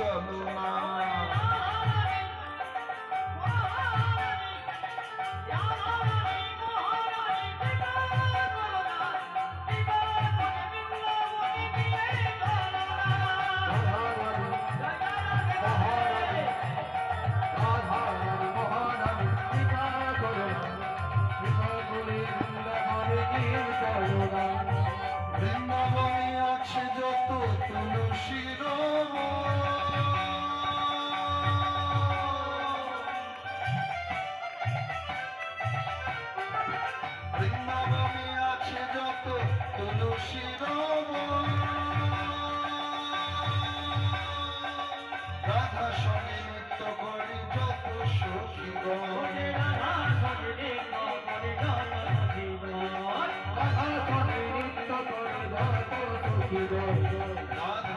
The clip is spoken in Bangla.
চলো না বৃন্দাবনে আছে যত তুলসীর বৃন্দাবনে আছে যত তুলসীর রাধা সঙ্গে নৃত্য করে যত সখীগণ রাধা সঙ্গে নৃত্য করে যত সখীগণ